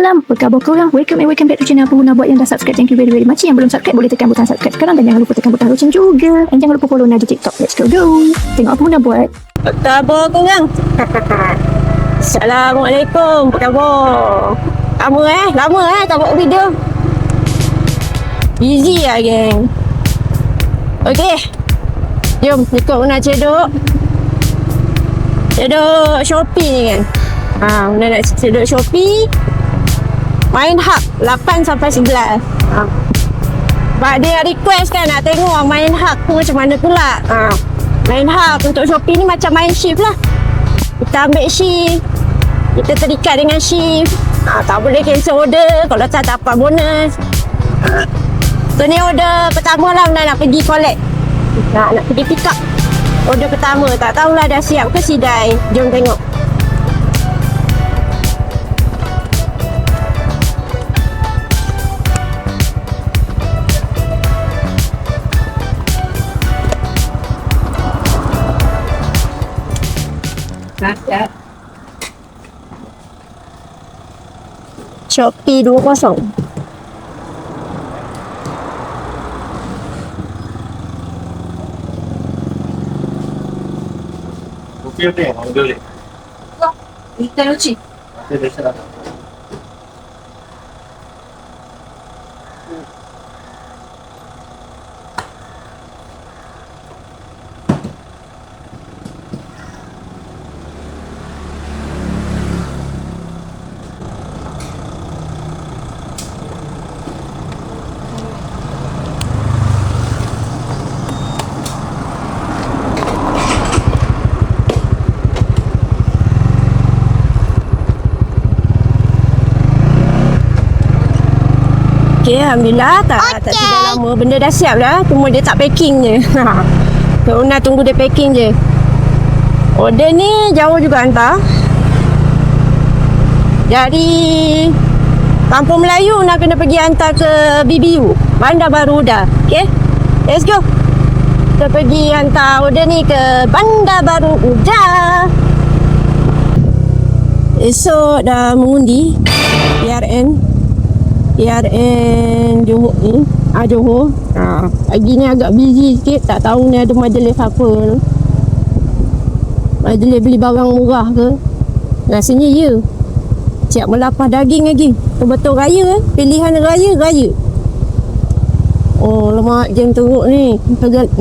malam. Apa khabar korang? Welcome back to channel Apa Guna Buat. Yang dah subscribe, thank you very much. Yang belum subscribe, boleh tekan butang subscribe sekarang. Dan jangan lupa tekan butang loceng juga. Dan jangan lupa follow Nadia TikTok. Let's go. Tengok Apa Guna Buat. Apa khabar korang? Assalamualaikum. Apa khabar? Lama tak buat video. Busy lah geng. Okay, jom ikut Una cedok Shopee ni kan. Una nak cedok Shopee main hub 8 sampai 11. Sebab dia request kan nak tengok main hub tu macam mana pula. Main hub untuk Shopee ni macam main shift lah. Kita ambil shift, kita terikat dengan shift. Tak boleh cancel order kalau tak dapat bonus. So ni order pertama lah nak pergi collect. Nak pergi pick up order pertama. Tak tahulah dah siap ke sidai. Jom tengok. Shopee 20. Okey, boleh. Kita luci. Dia biasa dah. Okay, Alhamdulillah tak tidak lama. Benda dah siap dah. Cuma dia tak packing je. So, Una tunggu dia packing je. Order ni jauh juga hantar. Dari Kampung Melayu Una kena pergi hantar ke BBU, Bandar Baru Uda. Okay, let's go. Kita pergi hantar order ni ke Bandar Baru Uda. Esok dah mengundi PRN Johor ni. Johor. Pagi ni agak busy sikit. Tak tahu ni ada majlis apa. Majlis beli barang murah ke. Rasanya ya. Siap melapah daging lagi. Betul-betul raya pilihan raya. Oh, lemak jam teruk ni.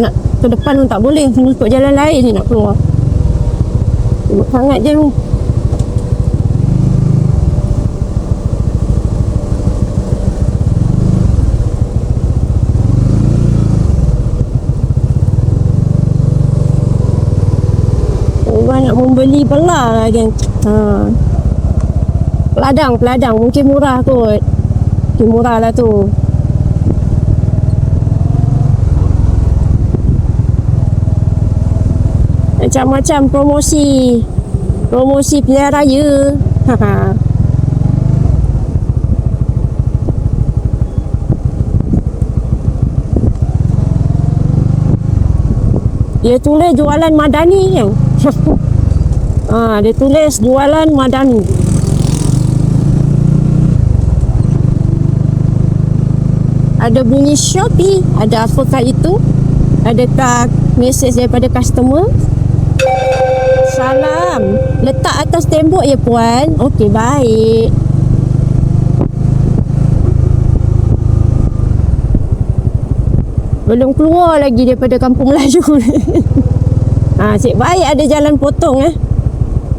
Nak ke depan pun tak boleh. Ikut jalan lain ni nak keluar. Teruk sangat jam ni. Orang nak membeli pula lah kan. Peladang mungkin murah kot. Mungkin murah lah tu. Macam-macam promosi pilihan raya. Dia tulis jualan Madani kan. Dia tulis jualan Madani. Ada bunyi Shopee. Ada apakah itu? Adakah mesej daripada customer? Salam. Letak atas tembok ya puan. Okey, baik. Belum keluar lagi daripada Kampung Melayu ni. Cik baik ada jalan potong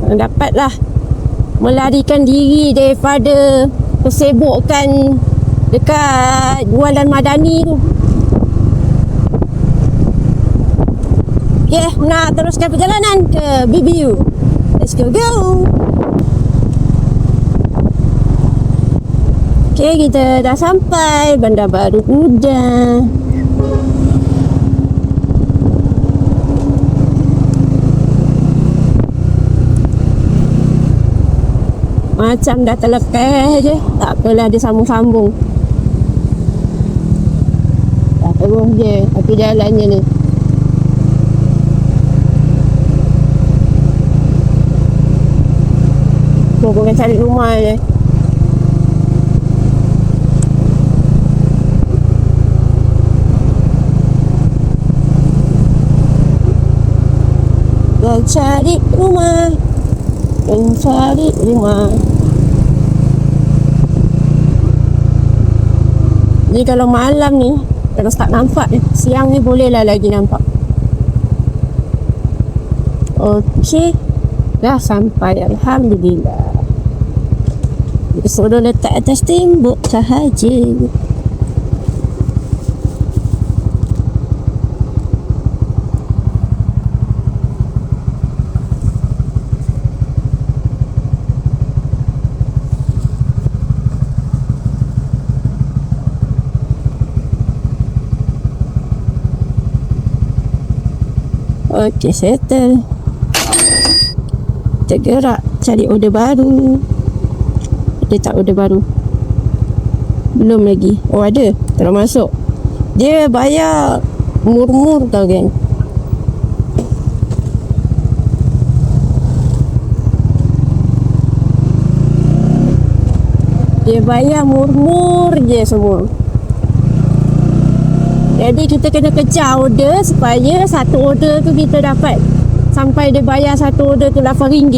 dapatlah melarikan diri daripada kesibukan dekat jualan Madani tu. Okay, nak teruskan perjalanan ke BBU. Let's go. Okay, kita dah sampai Bandar Baru Uda. Macam dah terlepas je. Tak apalah, dia sambung-sambung. Tak terus je. Tapi jalannya ni. Kau bukan cari rumah je. Mencari rumah. Mencari rumah. Jadi kalau malam ni, kalau tak nampak ni, siang ni bolehlah lagi nampak. Okey. Dah sampai, Alhamdulillah. Suruh letak atas tembok sahaja. Okey, settle. Tergerak cari order baru. Ada tak order baru? Belum lagi. Oh, ada. Terus masuk. Dia bayar murmur tau, geng. Dia bayar murmur je semua. Jadi kita kena kejar order supaya satu order tu kita dapat sampai dia bayar satu order tu RM8.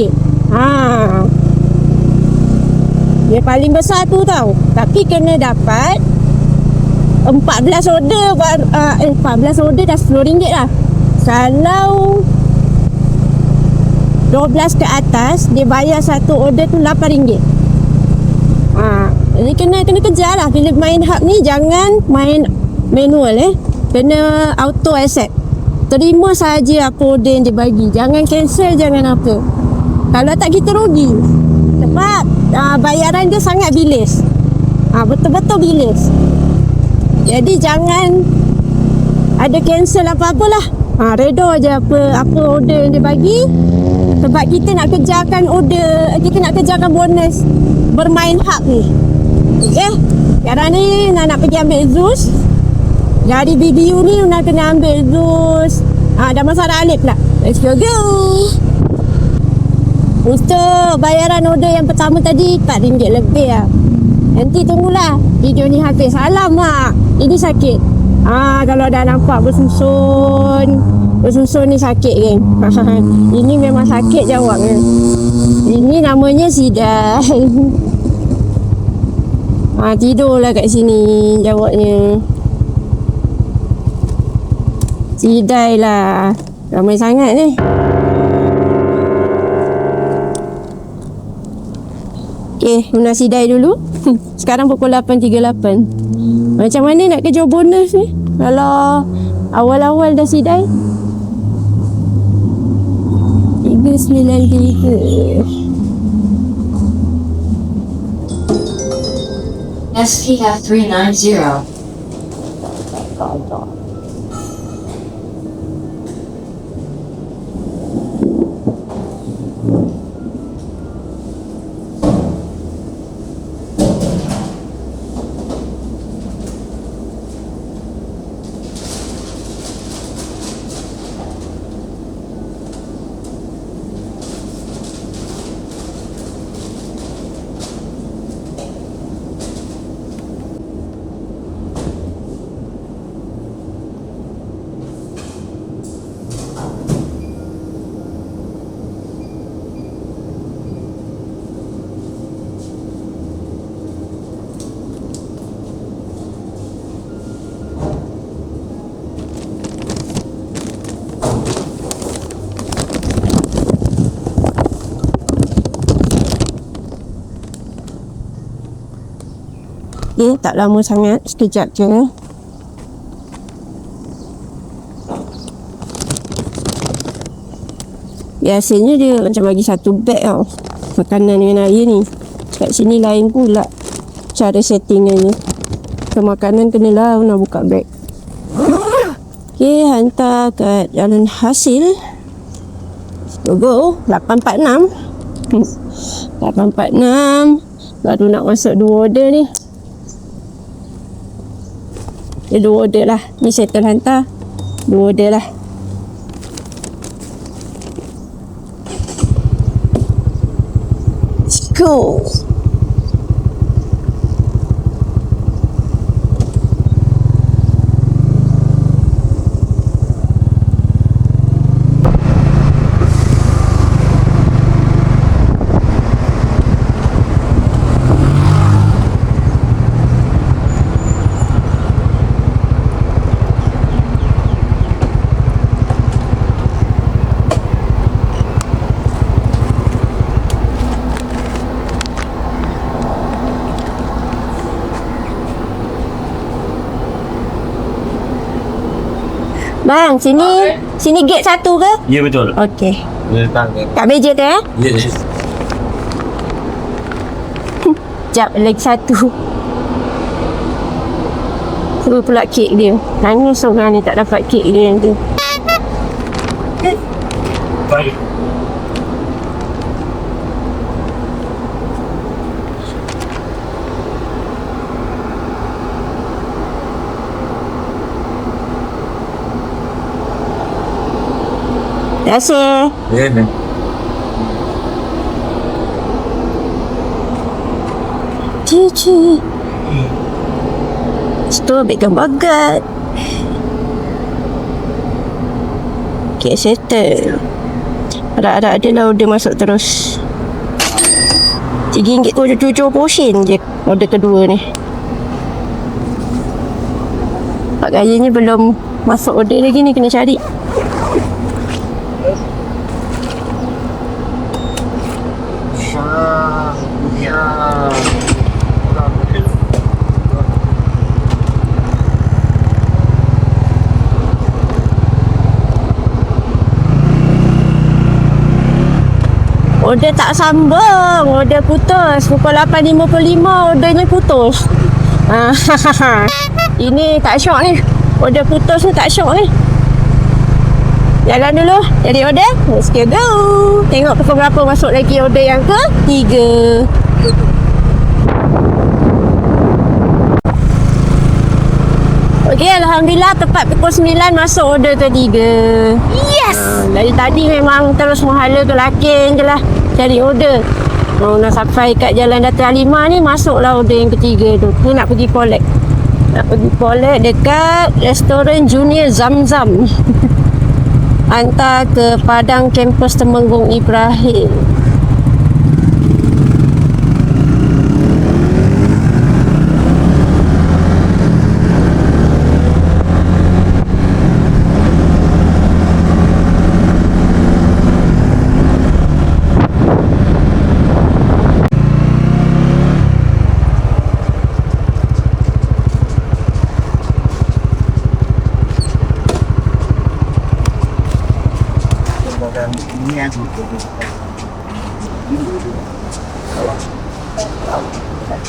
Dia paling besar tu tau. Tapi kena dapat 14 order 14 order dah RM10 lah. Kalau 12 ke atas dia bayar satu order tu RM8. Jadi kena kejar lah. Bila main hub ni jangan main manual kena auto accept. Terima saja apa order yang dia bagi. Jangan cancel, jangan apa. Kalau tak kita rugi. Sebab bayaran dia sangat bilis. Betul-betul bilis. Jadi jangan ada cancel apa-apalah. Redha je apa order yang dia bagi. Sebab kita nak kejarkan order, kita nak kejarkan bonus bermain hub ni. Okay. Sekarang ni nak pergi ambil Zeus. Dari BBU ni nak kena ambil Zeus. Dah masalah Alif pula. Let's go. Untuk bayaran order yang pertama tadi RM4 lebih lah. Nanti tunggulah video ni habis. Salam mak. Ini sakit. Kalau dah nampak bersusun ni sakit, geng. Ini memang sakit jawab. Ini namanya sidai. Tidurlah kat sini jawabnya. Sidai lah. Ramai sangat ni. Okay, guna sidai dulu. Sekarang pukul 8.38. Macam mana nak kejar bonus ni? Kalau awal-awal dah sidai 393. SPF 390. Tak lama sangat, sekejap je. Biasanya dia macam bagi satu beg tau, makanan dengan air ni. Kat sini lain pula cara settingannya. So makanan kenalah nak buka beg. Okay, hantar kat jalan hasil. Go 846. 846. Baru nak masuk 2 order ni. Dia 2 order lah. Ni settle hantar 2 order lah. Let's go. Bang, sini gate 1 ke? Ya betul. Okey. Dia datang ke? Kat meja tu eh? Ya. Sekejap, lagi 1. Suruh pula kek dia. Nangis orang ni tak dapat kek dia nanti. Baik. Terima kasih. Ya. Cici. Situ ambil gambar guard. Okay, settle. Harap-harap dia lah order masuk terus. RM3.77 je order kedua ni. Pak gayanya belum masuk order lagi ni, kena cari. Order tak sambung, order putus. Pukul 8.55 ordernya putus. Ini tak syok ni. Order putus ni tak syok ni. Jalan dulu, jadi order. Let's go. Tengok pukul berapa masuk lagi order yang ke-3. Okey, Alhamdulillah tepat pukul 9 masuk order ke-3. Yes! Dari tadi memang terus menghala ke lakin je lah cari order. Nak sampai kat Jalan Datuk Halimah ni, masuklah order yang ke-3 tu. Ni nak pergi collect. Nak pergi collect dekat restoran Junior Zam-Zam. Hantar ke Padang Kampus Temenggung Ibrahim.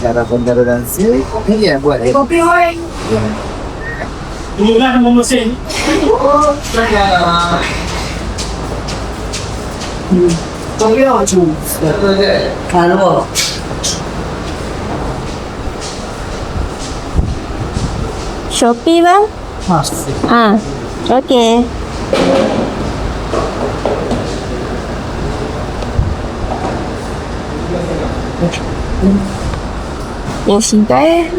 Cara pentoleransi ini ya buat kopi oi. Tunggulah nombor mesin. Kopi oi cu. Kalau Shopee bang? masih Okey. Yang sidai.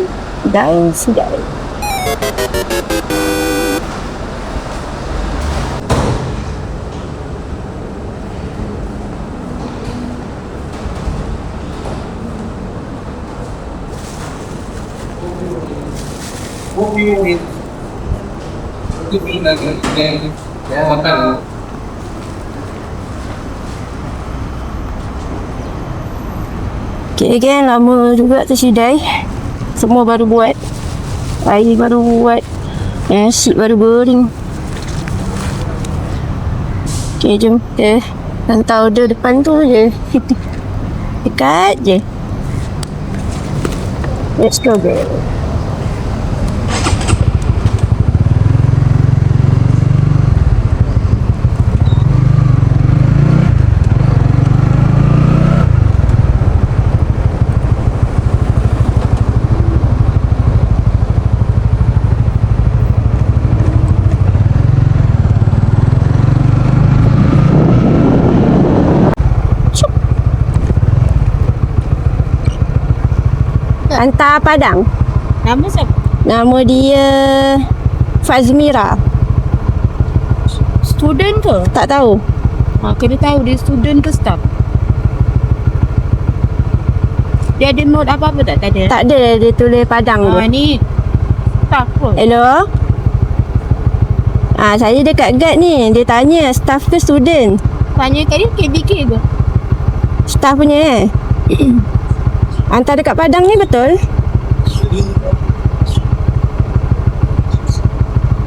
kopi ini. Kopi lagi. Ya makan. Okay, again, lama juga tersidai. Semua baru buat. Air baru buat. Nasi baru goreng. Okay, jom kita hantar order depan tu je. Dekat je. Let's go, girl. Hantar Padang. Nama siapa? Nama dia Fazmira. Student ke? Tak tahu. Kena tahu dia student ke staff. Dia ada note apa-apa tak? Tak ada. Tak ada, dia tulis Padang tu. Ni staff pun. Hello? Saya dekat guard ni. Dia tanya staff ke student? Tanya kat dia KBK ke? Staff punya hantar dekat Padang ni betul?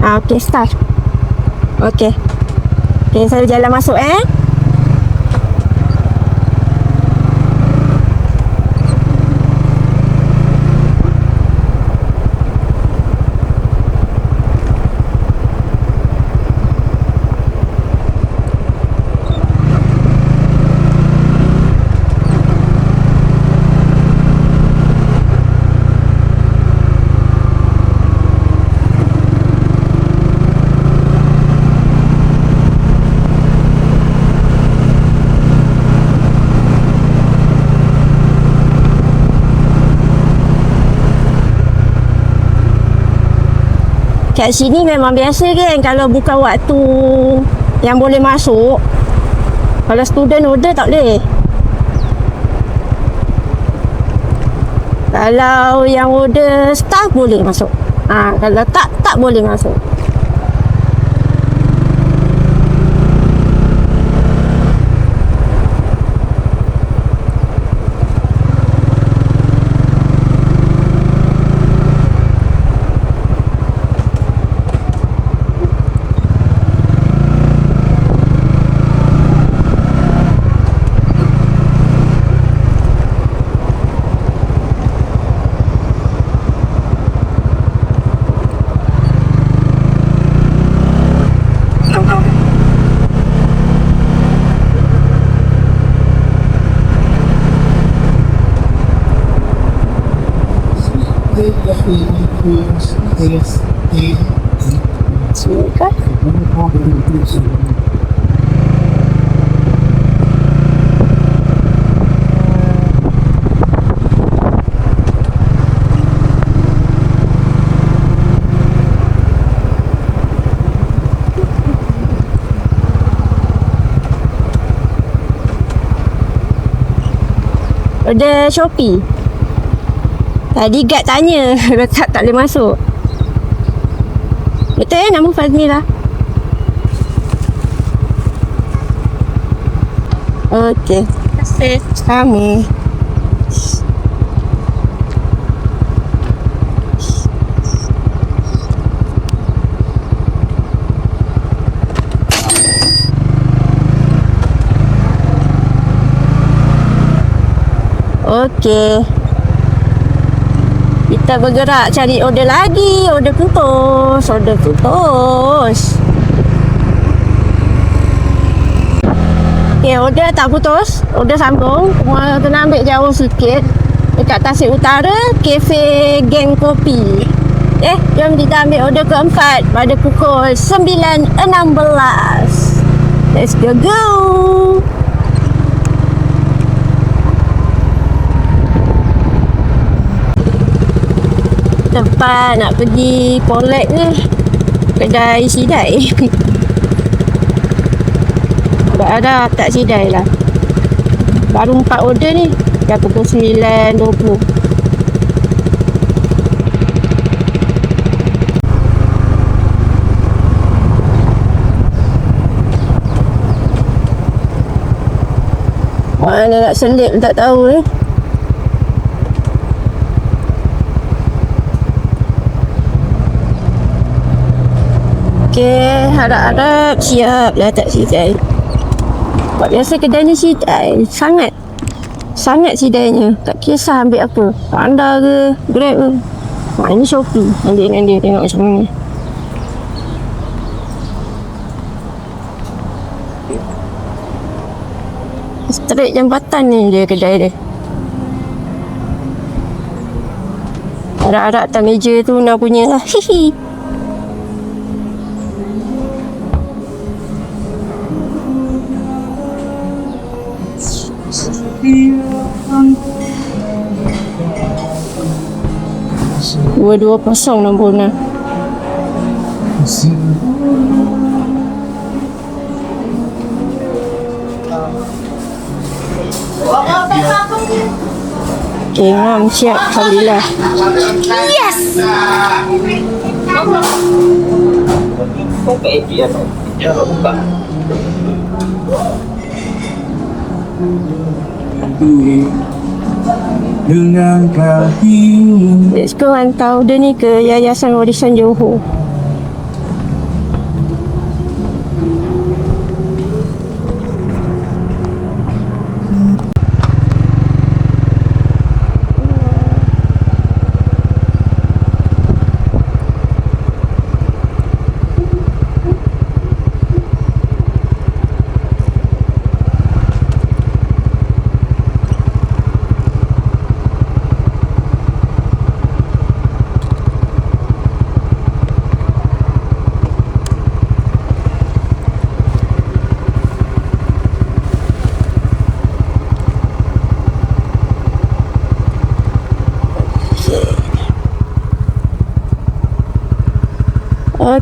Okey, staff. Okey. Okey, saya jalan masuk Kat sini memang biasa kan kalau bukan waktu yang boleh masuk. Kalau student order tak boleh. Kalau yang order staff boleh masuk. Kalau tak boleh masuk. Sini kah? Ada Shopee. Tadi guard tanya tak boleh masuk. Betul nama Fazmila? Okey. Terima kasih. Sama. Okey. Kita bergerak cari order lagi. Order putus. Okay, order tak putus. Order sambung. Kena ambil jauh sikit. Dekat Tasik Utara, Cafe Geng Kopi. Jom kita ambil order keempat pada pukul 9.16. Let's go. Tempat nak pergi collect ni kedai sidai. Ada tak sidai lah. Baru 4 order ni. Dah pukul 9.20. Mana nak selip tak tahu Okey, harap-harap siap lah tak sidai. Sebab biasa kedai ni sidai. Sangat sidainya. Tak kisah ambil apa. Panda ke, Grab ke. Ini Shopee. Ambil dengan dia tengok macam mana. Straight jambatan ni dia kedai dia. Harap-harap atas meja tu nak punya lah. Hihi. Dua kosong nombor nak. Okay, Mam siap. Alhamdulillah. Yes! Dengan kakimu. Let's go hantar order ni ke Yayasan Warisan Johor.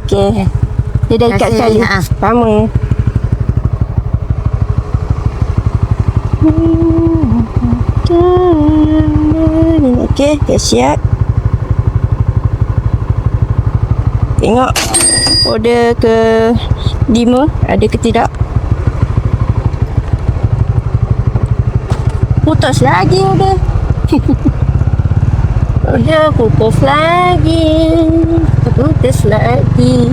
Okey. Dia dah ikat sekali. Sama. Okey, dah siap. Tengok order ke 5 ada ke tidak. Putus lagi order. Order putus lagi. Putus lagi.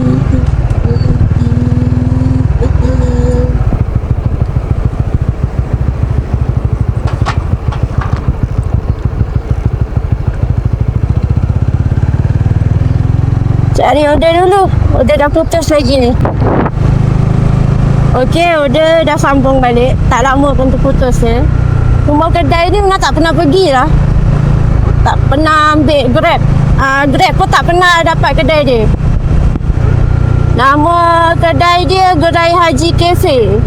Cari order dulu. Order dah putus lagi ni. Okey, order dah sambung balik. Tak lama pun terputus ya. Rumah kedai ni memang tak pernah pergi lah. Tak pernah ambil Grab. Grab pun tak pernah dapat kedai dia. Nama kedai dia Gerai Haji Cafe.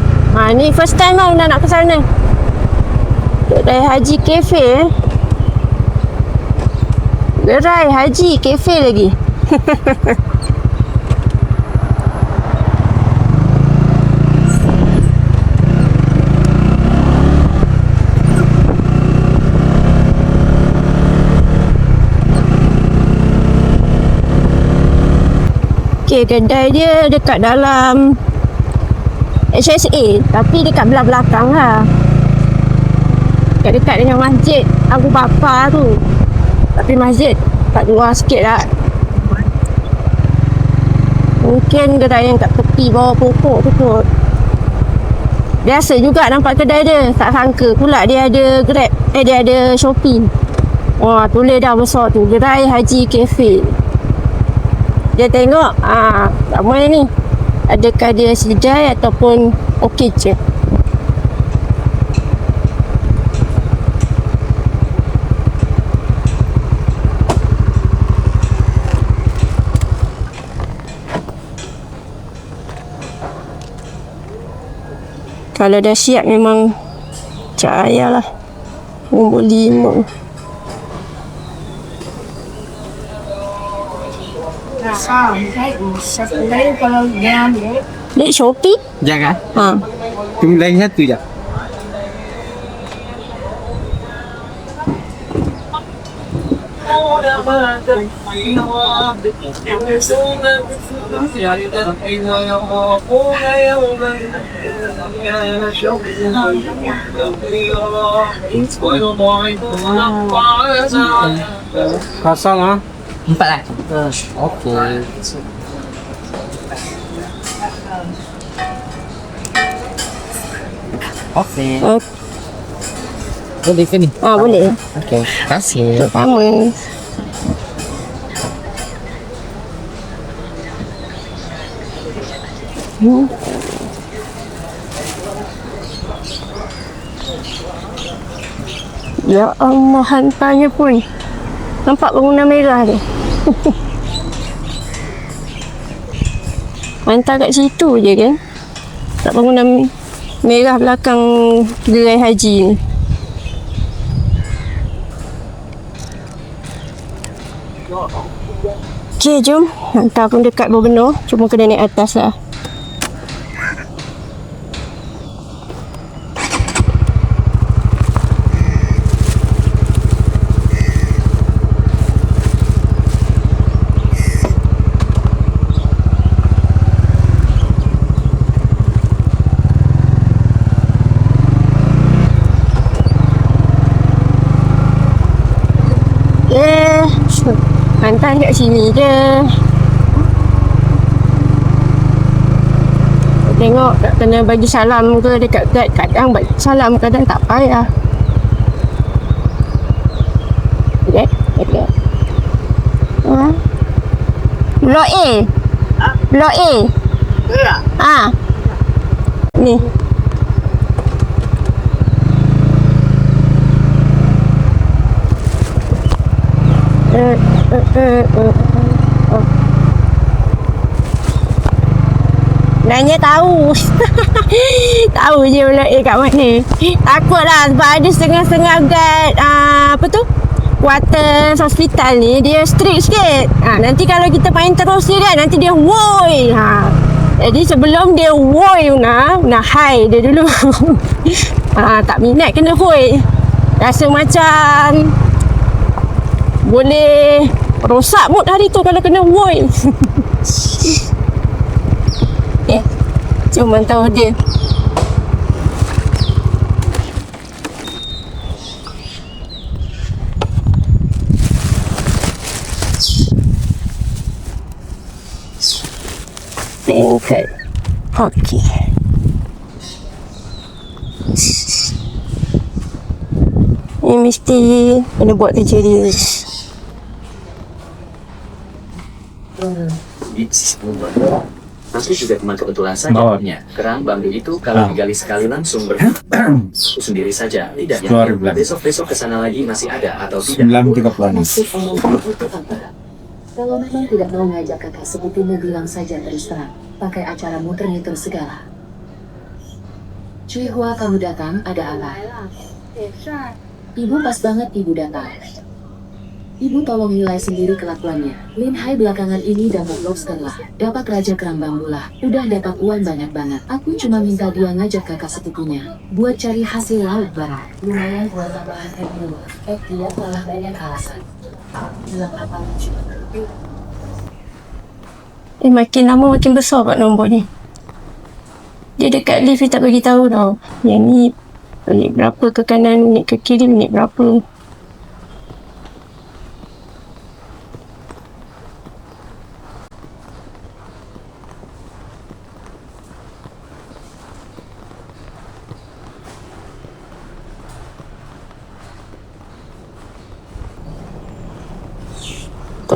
Ni first time lah nak ke sana. Gerai Haji Cafe. Gerai Haji Cafe lagi. Okay, kedai dia dekat dalam HSA tapi dekat belah belakang lah. Dekat-dekat dengan masjid Abu Bakar tu. Tapi masjid kat luar sikit lah. Mungkin kedai yang kat tepi bawah pokok tu kot. Biasa juga nampak kedai dia. Tak sangka pula dia ada Grab. Dia ada Shopee. Wah, tulis dah besar tu. Gerai Haji Cafe. Dia tengok sama ni. Adakah dia sedai ataupun okey je. Kalau dah siap memang cahaya lah. Nombor 5. Dek Shopee? Jangan. Ha. Lain satu je. Kosong ah. 4 lah. Okey. Okey. Boleh ke ni? Boleh. Okey. Terima kasih. Sama. Ya Allah, hantarnya pun nampak bangunan merah dia. Hantar kat situ je kan. Tak bangunan merah belakang gerai haji ni. Okay, jom. Hantar pun dekat Gubernur. Cuma kena naik atas lah. Hantar kat sini je. Tengok tak kena bagi salam ke dekat guide. Kadang bagi salam, kadang tak payah. Okay, okay. Blok A. Blok A. Ni. Nanya tahu. Tahu je Blok A kat mana. Takutlah sebab ada setengah-setengah guide apa tu? quarters hospital ni dia strict sikit. Nanti kalau kita main terus dia kan, nanti dia woi. Jadi sebelum dia woi nak hai dia dulu. Tak minat kena woi. Rasa macam boleh rosak mood hari tu kalau kena woi. Cuma tahu dia. Okay. Okay. Ni mesti kena buat kerja dia. Aku juga cuma kebetulan saja punya kerang bambu itu kalau digali sekali langsung sendiri saja tidak yakin besok-besok kesana lagi masih ada atau tidak. 9.30. Kalau memang tidak mau ngajak kakak sepupumu bilang saja terus terang. Pakai acara muter-muter segala. Cuy Hua, kamu datang, ada apa? Ibu pas banget ibu datang. Ibu tolong nilai sendiri kelakuannya. Lin Hai belakangan ini dapat lobster lah, dapat raja kerang bambu lah, udah dapat uang banyak banget. Aku cuma minta dia ngajak kakak sepupunya buat cari hasil laut barang. Lumayan buat tambahan revenue. Dia malah banyak alasan. Bilang apa lucu. Makin lama makin besar kat nombor ni. Dia dekat lift dia tak bagi tahu tau. Yang ni minit berapa ke kanan, minit ke kiri, minit berapa.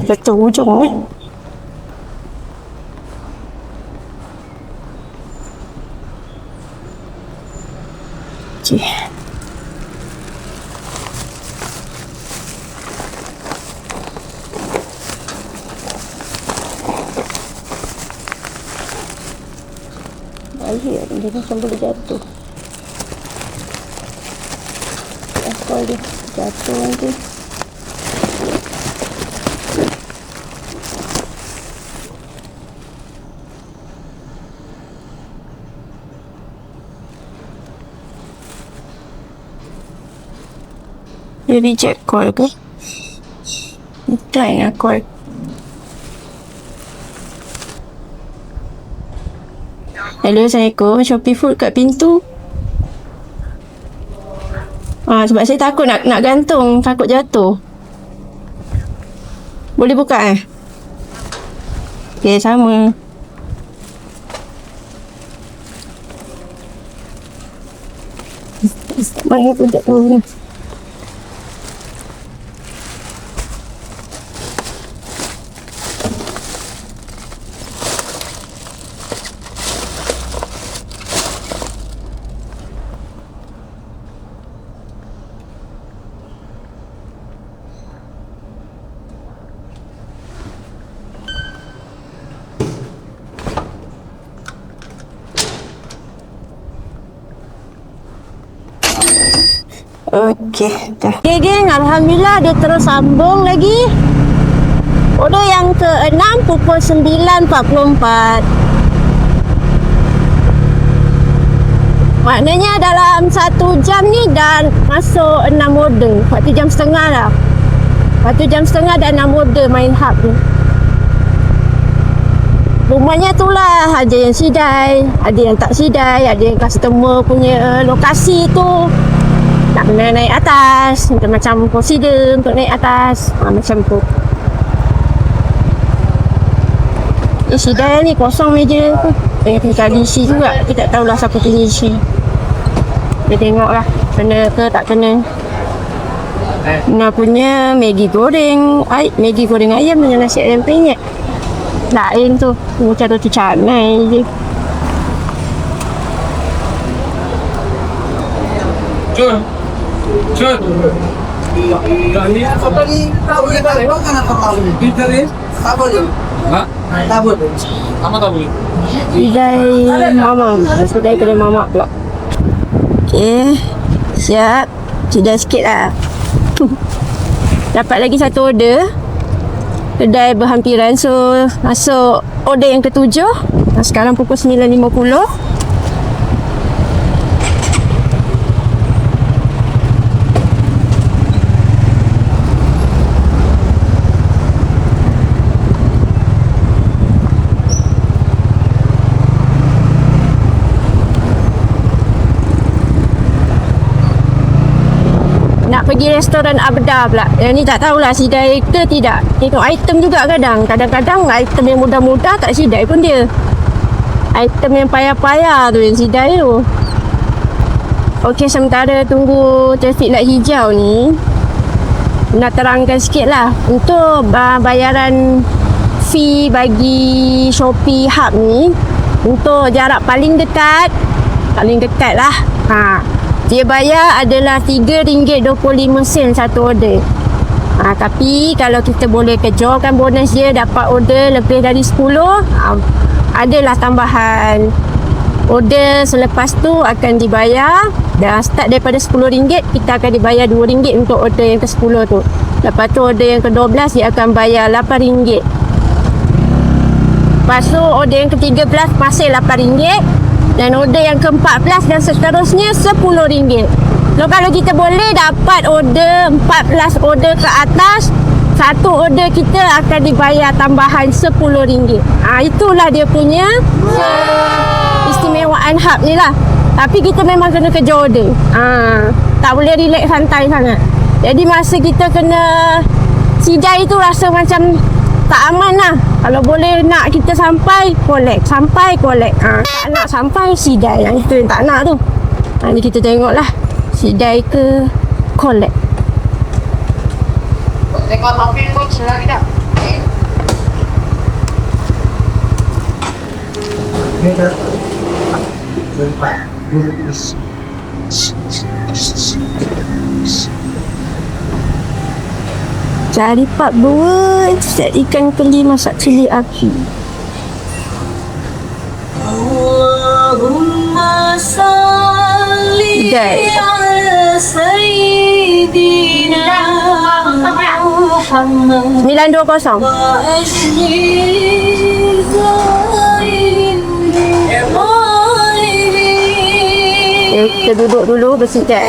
Betul hujung ni. Okay. Bahaya, dia macam boleh jatuh. Apa dia jatuh nanti. Dia reject call ke? Try lah call. Hello, Assalamualaikum. Shopee Food kat pintu. Sebab saya takut nak gantung. Takut jatuh. Boleh buka Okay, sama. Mana pun tak tahu ni. Okey, dah. Okay, geng. Alhamdulillah dia terus sambung lagi. Order yang ke-6 pukul 9.44. Maknanya dalam 1 jam ni dah masuk 6 order. 1 jam setengah dah. 1 jam setengah dah 6 order main hub ni. Rumahnya tu lah, ada yang sidai, ada yang tak sidai, ada yang customer punya lokasi tu nak kena naik atas, macam prosedur untuk naik atas, macam tu. Sidai ni kosong meja tu. Kali isi juga, kita tak tahulah siapa punya isi. Kita tengok lah, kena ke tak kena. Nak punya Maggi goreng ayam dengan nasi ayam penyet. Lain tu, macam tu canai je. Cun. Apa ni? Tak boleh balik. Makan apa kau ni? Kita ni? Tak boleh. Tak boleh. Apa tak boleh? Kedai mama. Kedai mama pula. Okey. Siap. Sedar sikit lah. Dapat lagi satu order. Kedai berhampiran. So, masuk order yang ke-7. Sekarang pukul 9.50. Nak pergi restoran Abda pula. Yang ni tak tahulah sidai ke tidak. Tengok item juga kadang. Kadang-kadang item yang mudah-mudah tak sidai pun dia. Item yang payah-payah tu yang sidai tu. Okey, sementara tunggu traffic light hijau ni, nak terangkan sikit lah. Untuk bayaran fee bagi Shopee Hub ni, untuk jarak paling dekat lah. Dia bayar adalah RM3.25 satu order. Tapi kalau kita boleh kejarkan bonus dia, dapat order lebih dari 10, adalah tambahan. Order selepas tu akan dibayar. Dah start daripada RM10, kita akan dibayar RM2 untuk order yang ke-10 tu. Lepas tu order yang ke-12 dia akan bayar RM8. Lepas tu order yang ke-13 masih RM8. Dan order yang ke-14 dan seterusnya RM10. So, kalau kita boleh dapat order 14 order ke atas, satu order kita akan dibayar tambahan RM10. Itulah dia punya istimewaan hub ni lah. Tapi kita memang kena kejar order. Tak boleh relax santai sangat. Jadi masa kita kena sidai tu rasa macam tak aman lah. Kalau boleh nak kita sampai collect. Tak nak sampai sidai. Yang itu yang tak nak tu. Ni kita tengok lah. Sidai ke collect. Tengok topi tu selagi dah. Ni dah. Cari part 2, set ikan keli masak cili api. Allahumma salli ala sayyidina Muhammad 920. wa ajli zain Kita duduk dulu bersikap.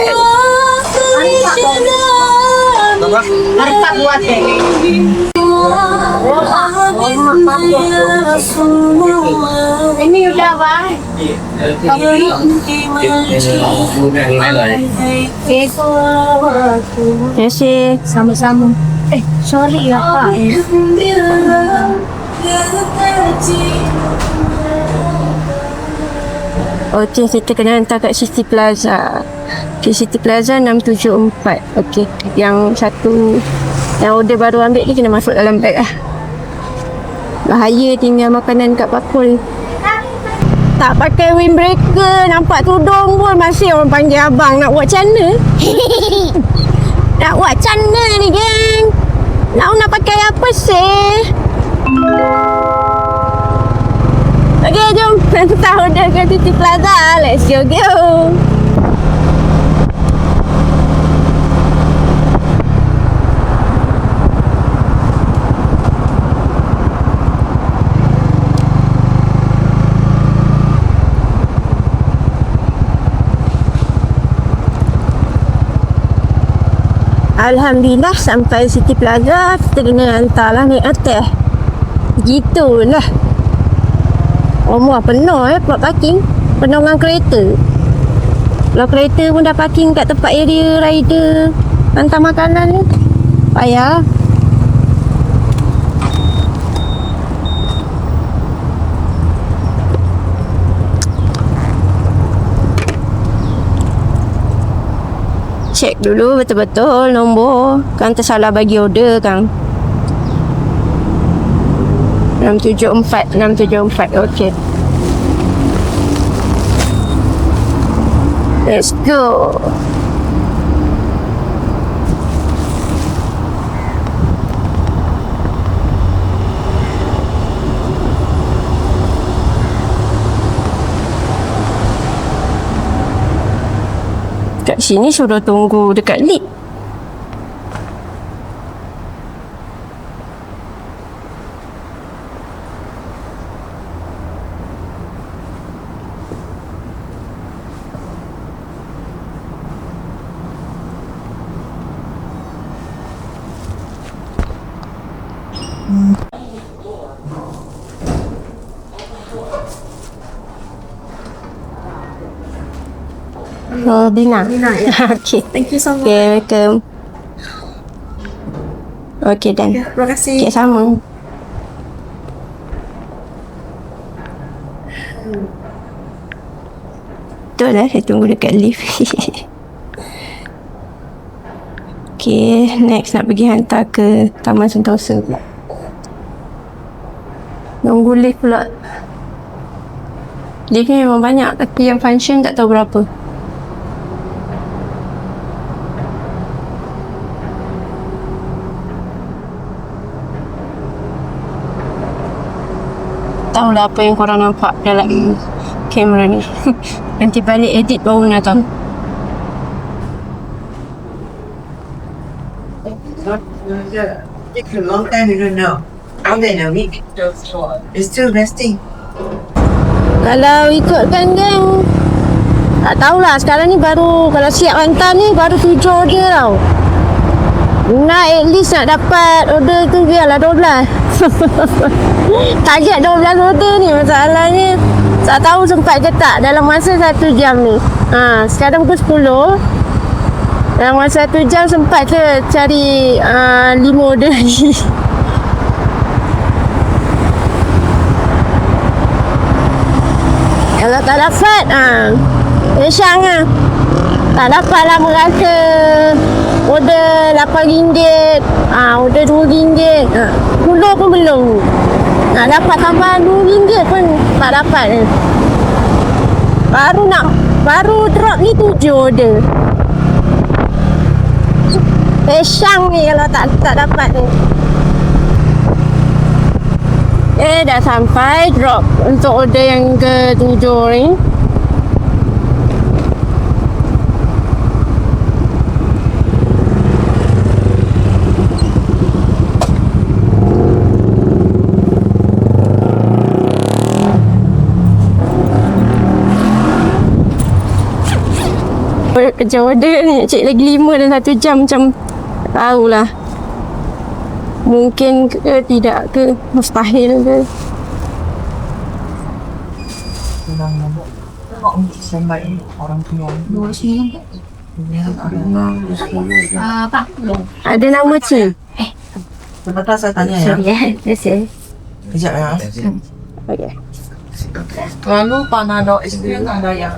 Harkat buat ini udah bang. Terima kasih. Sama-sama. Sorry lah Pak. Okey, kita kena hantar kat City Plaza. Okay, City Plaza 674. Okey, yang satu yang order baru ambil ni kena masuk dalam beg lah. Bahaya tinggal makanan kat bakul. Tak pakai windbreaker, nampak tudung pun masih orang panggil abang. Nak buat macam mana? Nak buat macam mana ni geng? Nak pakai apa sih? Okay, jom hantar order ke City Plaza. Let's go. Alhamdulillah sampai City Plaza. Kita kena hantarlah naik atas. Gitulah. Penuh plot parking. Penuh dengan kereta. Kalau kereta pun dah parking kat tempat area rider hantar makanan ni. Payah. Check dulu betul-betul nombor. Kan tersalah bagi order kan. 674. Okey. Let's go. Kat sini suruh tunggu dekat lift. Oh, Dina. Okay. Thank you so much. Okay, welcome. Okay, dan. Terima kasih. Okay, sama. Betul lah, saya tunggu dekat lift. Okay, next nak pergi hantar ke Taman Sentosa pula. Nunggu lift pula. Lift ni memang banyak, tapi yang function tak tahu berapa. Tahulah apa yang korang nampak dalam kamera ni. Nanti balik edit baru nak tahu. It's a long time you don't know. How they know me? It's still resting. Kalau ikutkan geng, tak tahulah sekarang ni baru, kalau siap hantar ni baru 7 order tau. Nak at least nak dapat order tu biarlah 12. Target 12 order ni, masalahnya tak tahu sempat ke tak dalam masa 1 jam ni. Sekarang pukul 10. Dalam masa 1 jam sempat ke cari 5 order lagi. Kalau tak dapat, Syang lah. Tak dapat lah merasa order RM8, order RM2, 10 pun belum. Nak dapat tambahan RM2 pun tak dapat. Baru drop ni 7 order. Syang ni kalau tak dapat ni. Dah sampai drop untuk order yang ke-7 ni. Kerja order ni cek lagi 5 dan 1 jam macam tahulah. Mungkin ke tidak ke, mustahil ke. Sampai orang tua. Ada nama cik? Sebentar saya tanya ya. Kejap ya. Okay. Lalu Panadol itu ada yang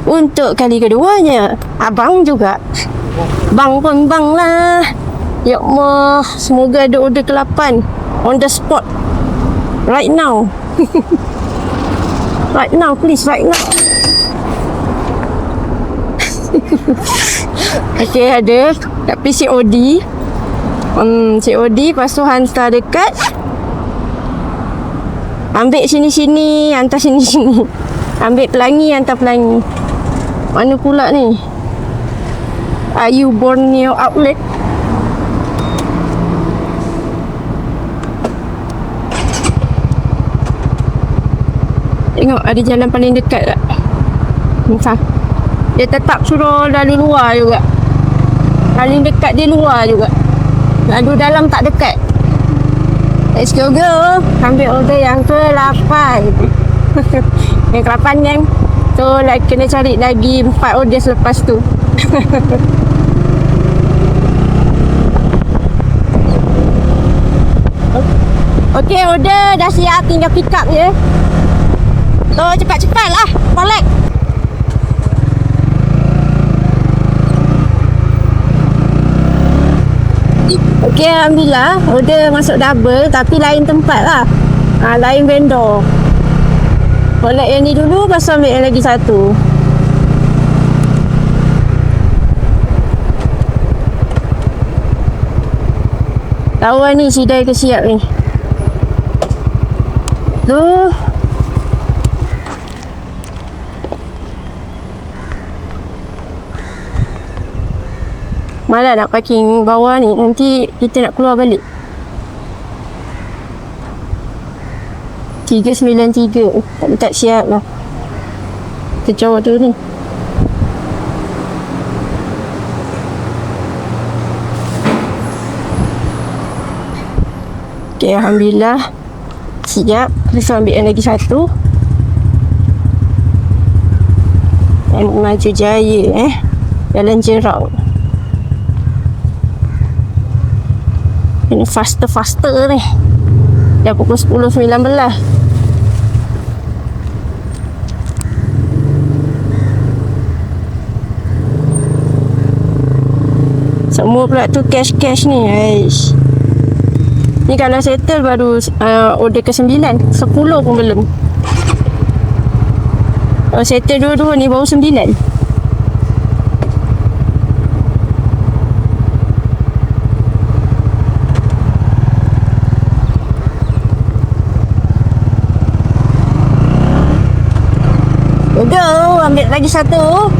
Untuk kali keduanya, abang juga. Bang pun bang lah. Ya Allah, semoga ada order ke-8 on the spot. Right now. Right now, please, right now. Okay, ada. Tapi COD. COD, lepas tu hantar dekat. Ambil sini-sini, hantar sini-sini. Ambil Pelangi, hantar Pelangi. Mana pula ni? Ayu Borneo Outlet. Tengok ada jalan paling dekat tak? Entah. Dia tetap suruh lalu luar juga. Paling dekat dia luar juga. Lalu dalam tak dekat. Let's go. Ambil order yang ke-8. Yang ke-8 yang so kena cari lagi 4 order selepas tu. Okay, order dah siap, tinggal pick up je. So cepat-cepat lah collect. Okay, alhamdulillah order masuk double tapi lain tempat lah. Lain vendor. Collect yang ni dulu, lepas tu ambil yang lagi satu. Tahu lah ni sidai ke siap ni. Tu. Malah nak parking bawah ni, nanti kita nak keluar balik. 393 tak siap lah. Kejauh tu ni. Okay, Alhamdulillah. Sekejap, kita ambil yang lagi satu. Maju Jaya Jalan Jerau. Ini faster ni. Dah pukul 10.19. Semua pula tu cash ni. Aish. Ni kalau settle baru order ke-9. 10 pun belum. Kalau settle dua-dua ni baru 9. Go, ambil lagi satu.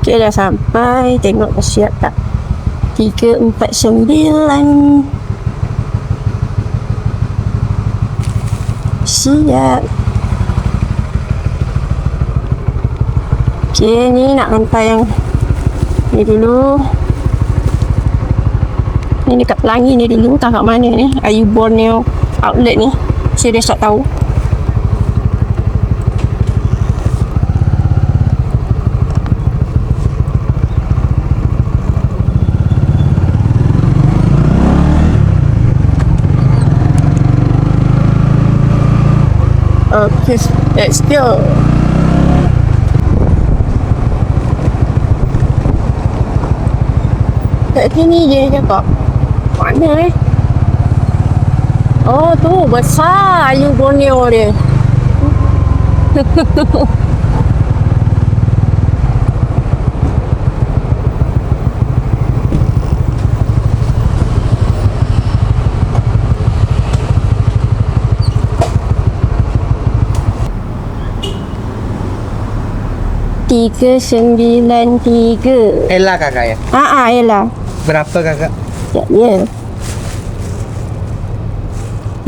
Okay, dah sampai. Tengok dah siap tak. 349. Siap. Okay, ni nak hantar yang ni dulu. Ni dekat Pelangi ni dulu. Tak kat mana ni. Ayu Borneo outlet ni. Serius tak tahu. Okay, let's go. Kat sini je cakap. Mana Oh tu, besar Ayu Borneo dia. Tiga 93. Ella kakak ya? Ella. Berapa kakak? Ya.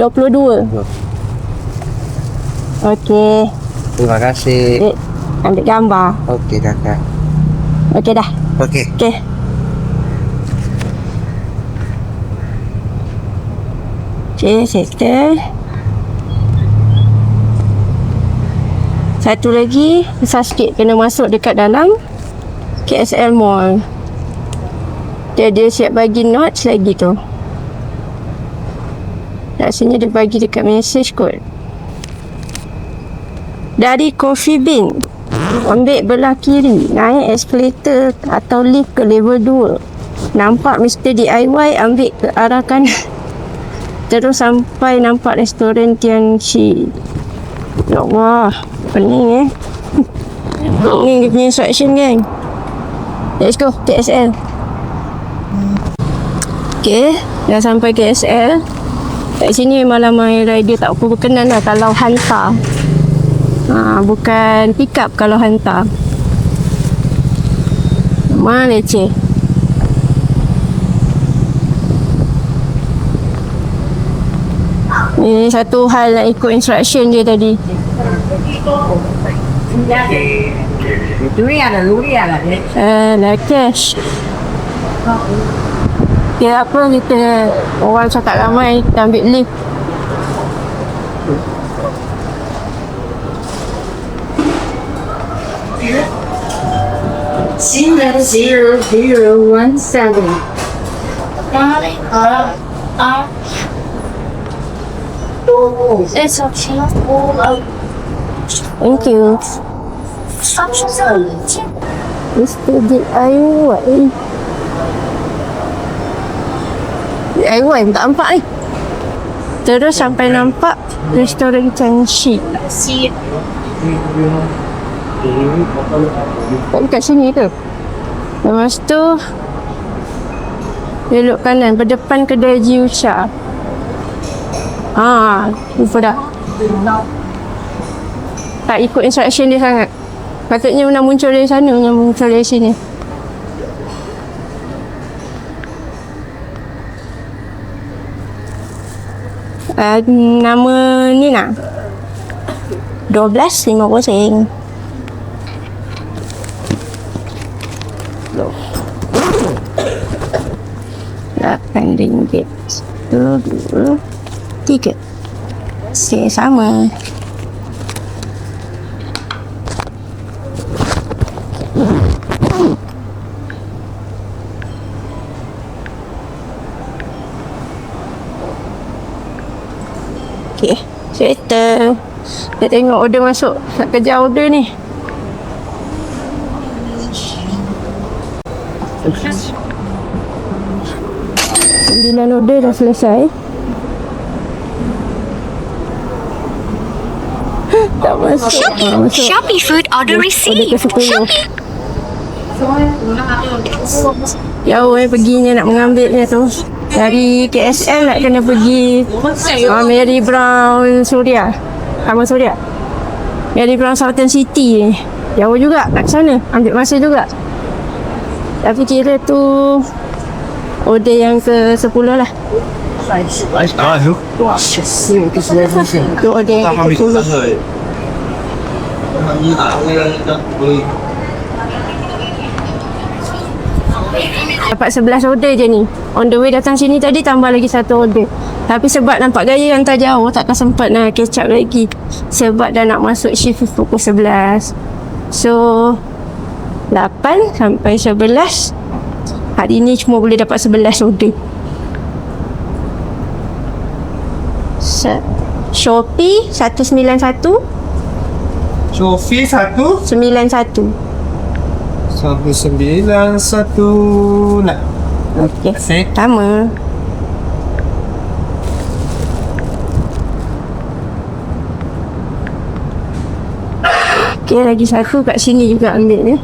22. Okey. Terima kasih. Ambil gambar. Okey kakak. Okey dah. Okey. Okey. Okey, settle. Satu lagi, besar sikit, kena masuk dekat dalam KSL Mall. Dia siap bagi notes lagi tu. Rasanya dia bagi dekat message kot. Dari Coffee Bean, ambil belah kiri, naik escalator atau lift ke level 2. Nampak Mr. DIY, ambil ke arah kanan. Terus sampai nampak restoran Tianchi. Ya Allah, pening Ni dia punya instruction gang. Let's go, KSL. Okay, dah sampai KSL. Kat sini memang ramai rider tak apa berkenan lah kalau hantar. Bukan pick up kalau hantar. Memang leceh. Ini satu hal nak ikut instruction dia tadi. Lah cash. Kira apa kita orang cakap ramai, kita ambil lift. Singer 0017. Thank you. Mr. DIY. DIY tak nampak ni. Terus sampai nampak restoran Tianchi. Kat sini tu. Lepas tu belok kanan berdepan kedai Jiucha. Lupa dah. Tak ikut instruction dia sangat. Patutnya nak muncul dari sana, nak muncul dari sini. Nama Nina. 12.50. RM8. 1, 2, 3. Sama. Okay, settle. Kita tengok order masuk. Nak kejar order ni. Sembilan order dah selesai. Tak masuk. Masuk. Shopee food order received. Jauh perginya nak mengambilnya tu. Dari KSL nak kena pergi Mary Brown Suria. Abang Suria. Mary Brown Southern City ni. Jauh juga kat sana. Ambil masa juga. Tapi kira tu order yang ke-10 lah. Tu order yang ke-10. Dapat 11 order je ni. On the way datang sini tadi tambah lagi 1 order. Tapi sebab nampak gaya hantar jauh, takkan sempat nak catch up lagi. Sebab dah nak masuk shift pukul 11. So 8 sampai 11. Hari ni cuma boleh dapat 11 order. Shopee 191 Shopee 1 91. 191 nak. Okey. Asyik. Sama. Okey, lagi satu kat sini juga ambil ni.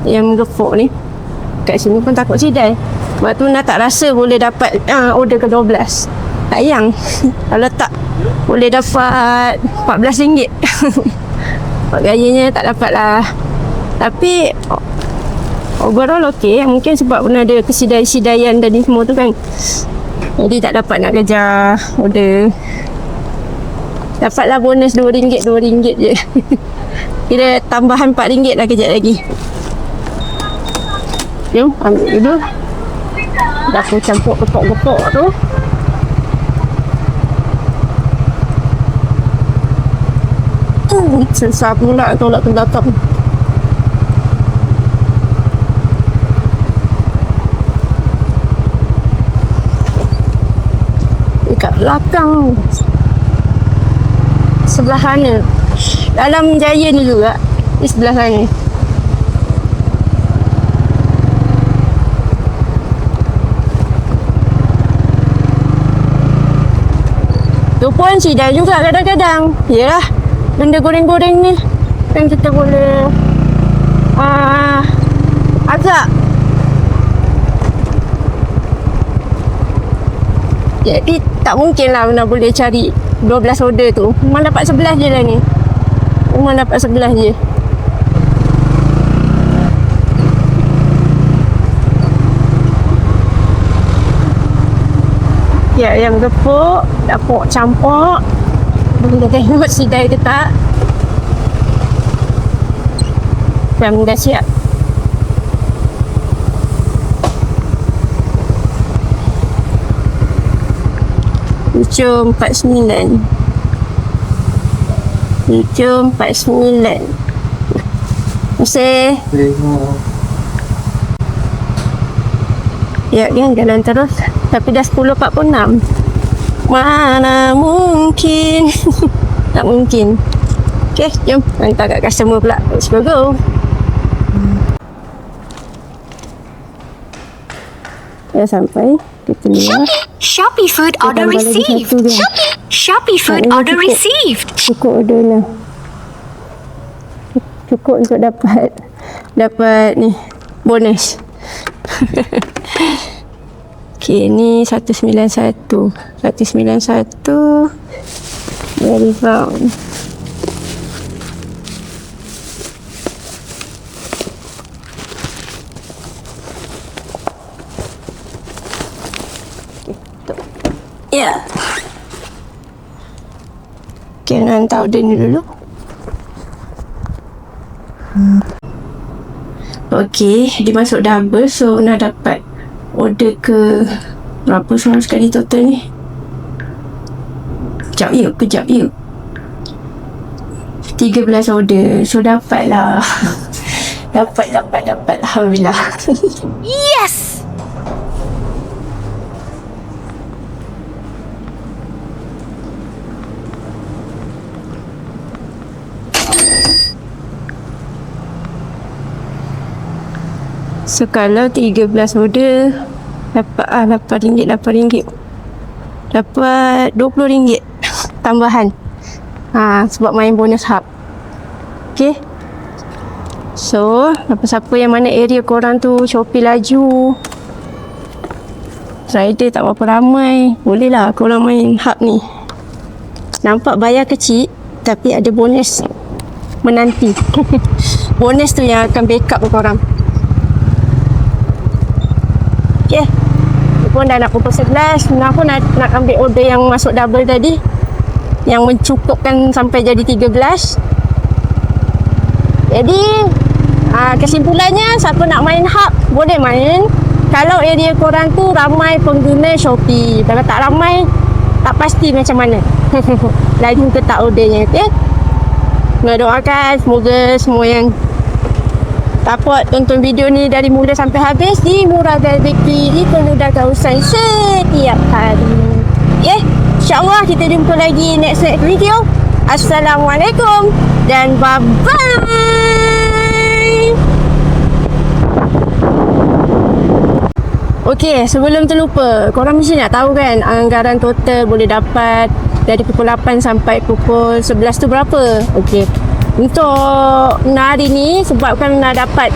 Yang gepuk ni. Kat sini pun takut sidai. Sebab tu nak tak rasa boleh dapat order ke-12. Sayang. Kalau tak boleh dapat RM14. Gayanya tak dapat lah. Tapi overall okey. Mungkin sebab pun ada kesidai-sidaian tadi semua tu kan. Jadi tak dapat nak kejar order. Dapatlah bonus RM2 je. Kira tambahan RM4 lah kejap lagi. Jom ambil dulu. Dah aku campur gepok-gepok tu. Susah pula tolak ke belakang. Dekat belakang. Sebelah sana. Dalam Jaya ni juga. Di sebelah sana. Tu pun sidai juga kadang-kadang. Yalah. Benda goreng-goreng ni kan kita boleh agak. Jadi tak mungkin lah mana boleh cari 12 order tu. Memang dapat 11 je lah ni. Memang dapat 11 je. Ya, yang gepuk, dapuk campur. Kita tengok sidai ke tak. Jam dah siap. Jom 49. Jom 49. Masih. Ya, dia jalan terus. Tapi dah 10.46. Mana mungkin. Tak mungkin. Okay, jom hantar kat customer pula. Let's go. Dah sampai. Kita lihat. Shopee food order received. Shopee food order received. Cukup order lah. Cukup untuk dapat ni bonus. Okay, ni 191. 191 Very round. Ya. Okay, nak hantar order ni dulu. Okay, dia masuk double. So, nak dapat order ke berapa semua sekali total ni? Kejap yuk. 13 order. So, dapat lah. Dapat. Alhamdulillah. Yes! So kalau 13 order dapat RM8. Dapat RM20 tambahan. Sebab main bonus hub. Okay. So, siapa yang mana area korang tu Shopee laju, rider tak berapa ramai, boleh lah korang main hub ni. Nampak bayar kecil tapi ada bonus menanti. Bonus tu yang akan backup korang. Okay, ni pun dah nak pukul 11. Aku nak ambil order yang masuk double tadi, yang mencukupkan sampai jadi 13. Jadi kesimpulannya, siapa nak main hub boleh main kalau area korang tu ramai pengguna Shopee. Kalau tak ramai, tak pasti macam mana laju ke tak ordernya. Okay, nak doakan semoga semua yang dapat tonton video ni dari mula sampai habis dimurahkan rezeki, dipermudahkan urusan setiap hari. Okay, InsyaAllah kita jumpa lagi next video. Assalamualaikum dan bye-bye. Okey, sebelum terlupa, korang mesti nak tahu kan anggaran total boleh dapat dari pukul 8 sampai pukul 11 tu berapa? Okey, untuk hari ni sebabkan nak dapat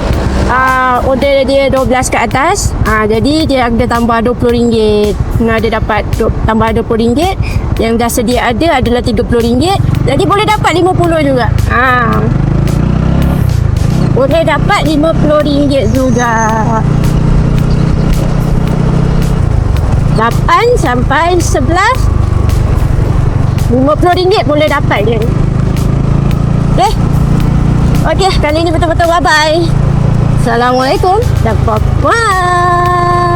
order dia 12 ke atas, jadi dia ada tambah RM20. Ada dapat tambah RM20. Yang dah sedia ada adalah RM30. Jadi boleh dapat RM50 juga. Boleh dapat RM50 juga. 8 sampai 11 RM50 boleh dapat dia. Okay, kali ni betul-betul bye-bye. Assalamualaikum dan bye-bye.